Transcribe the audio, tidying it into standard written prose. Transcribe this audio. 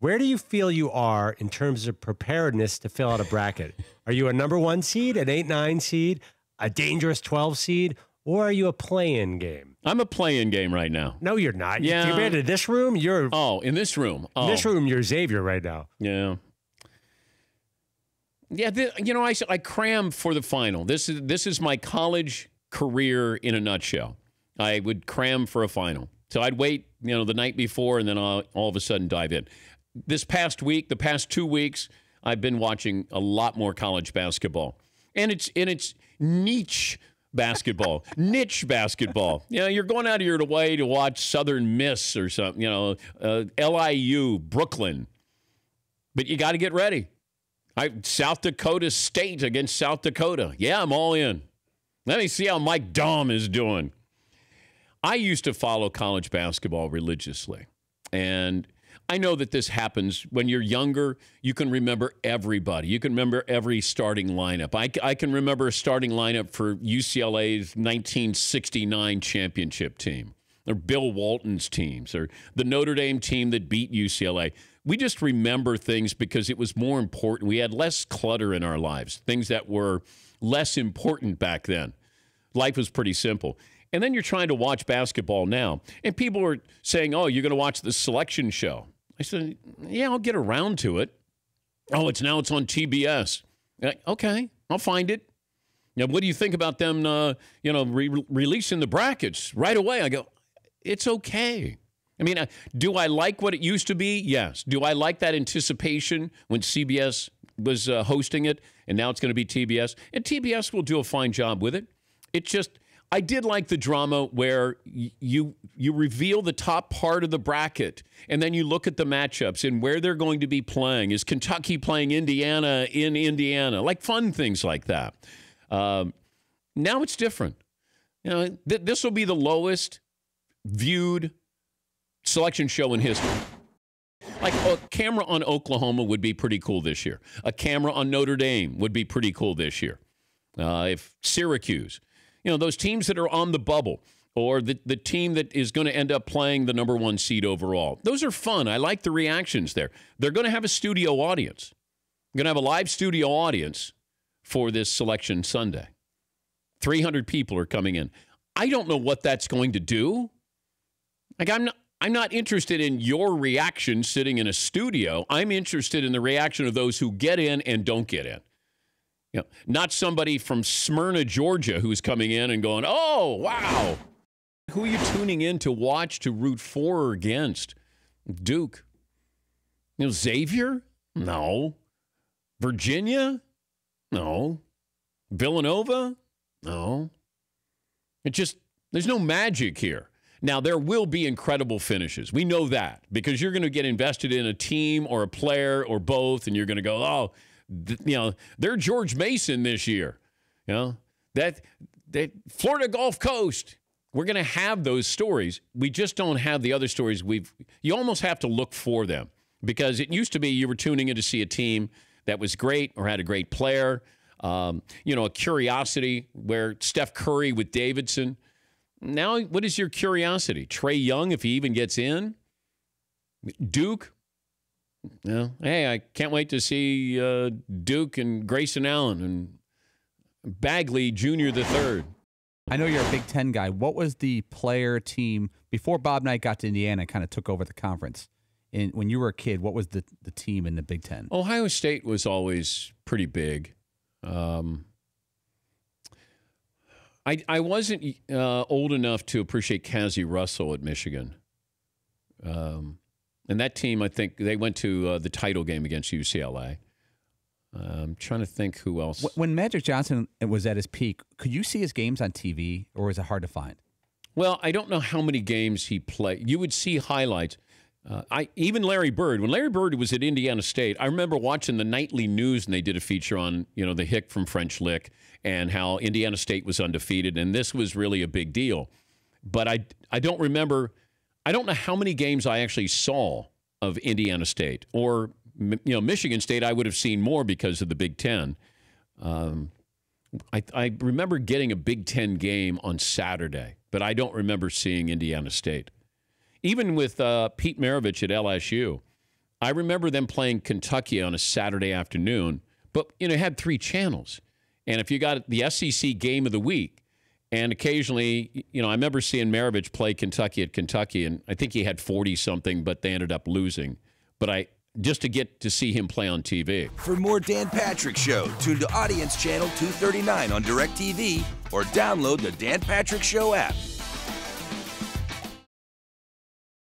Where do you feel you are in terms of preparedness to fill out a bracket? Are you a number 1 seed, an 8-9 seed, a dangerous 12 seed, or are you a play-in game? I'm a play-in game right now. No, you're not. Yeah. Compared to this room, you're... Oh, in this room. Oh. In this room, you're Xavier right now. Yeah. Yeah, I cram for the final. This is my college career in a nutshell. I would cram for a final. So I'd wait, the night before, and then I'll all of a sudden dive in. This past week, the past 2 weeks, I've been watching a lot more college basketball. And it's niche basketball, niche basketball. You're going out of your way to watch Southern Miss or something, LIU, Brooklyn. But you got to get ready. South Dakota State against South Dakota. Yeah, I'm all in. Let me see how Mike Daum is doing. I used to follow college basketball religiously. And I know that this happens when you're younger. You can remember everybody. You can remember every starting lineup. I can remember a starting lineup for UCLA's 1969 championship team, or Bill Walton's teams, or the Notre Dame team that beat UCLA. We just remember things because it was more important. We had less clutter in our lives, things that were less important back then. Life was pretty simple. And then you're trying to watch basketball now. And people are saying, oh, you're going to watch the selection show. I said, yeah, I'll get around to it. Oh, it's on TBS. Okay, I'll find it. Now, what do you think about them, releasing the brackets right away? I go, it's okay. I mean, do I like what it used to be? Yes. Do I like that anticipation when CBS was hosting it, and now it's going to be TBS? And TBS will do a fine job with it. It just... I did like the drama where you reveal the top part of the bracket, and then you look at the matchups and where they're going to be playing. Is Kentucky playing Indiana in Indiana? Like fun things like that. Now it's different. This will be the lowest viewed selection show in history. Like a camera on Oklahoma would be pretty cool this year. A camera on Notre Dame would be pretty cool this year. If Syracuse... those teams that are on the bubble, or the team that is going to end up playing the number 1 seed overall. Those are fun. I like the reactions there. They're going to have a studio audience. They're going to have a live studio audience for this selection Sunday. 300 people are coming in. I don't know what that's going to do. Like I'm not interested in your reaction sitting in a studio. I'm interested in the reaction of those who get in and don't get in. Not somebody from Smyrna, Georgia, who's coming in and going, oh, wow. Who are you tuning in to watch, to root for or against? Duke. Xavier? No. Virginia? No. Villanova? No. There's no magic here. Now, there will be incredible finishes. We know that because you're going to get invested in a team or a player or both, and you're going to go, oh, they're George Mason this year. That Florida Gulf Coast. We're going to have those stories. We just don't have the other stories. You almost have to look for them because it used to be you were tuning in to see a team that was great or had a great player. A curiosity where Steph Curry with Davidson. Now, what is your curiosity? Trae Young, if he even gets in? Duke? Hey, I can't wait to see Duke and Grayson Allen and Bagley Jr. III. I know you're a Big Ten guy. What was the player team before Bob Knight got to Indiana, kind of took over the conference? And when you were a kid, what was the team in the Big Ten? Ohio State was always pretty big. I wasn't old enough to appreciate Cazzie Russell at Michigan. And that team, I think, they went to the title game against UCLA. I'm trying to think who else. When Magic Johnson was at his peak, could you see his games on TV, or was it hard to find? Well, I don't know how many games he played. You would see highlights. Even Larry Bird. When Larry Bird was at Indiana State, I remember watching the nightly news, and they did a feature on the Hick from French Lick and how Indiana State was undefeated, and this was really a big deal. But I don't remember. I don't know how many games I actually saw of Indiana State or Michigan State. I would have seen more because of the Big Ten. I remember getting a Big Ten game on Saturday, but I don't remember seeing Indiana State. Even with Pete Maravich at LSU, I remember them playing Kentucky on a Saturday afternoon, but it had 3 channels. And if you got the SEC game of the week, and occasionally, I remember seeing Maravich play Kentucky at Kentucky, and I think he had 40-something, but they ended up losing. But just to get to see him play on TV. For more Dan Patrick Show, tune to Audience Channel 239 on DirecTV or download the Dan Patrick Show app.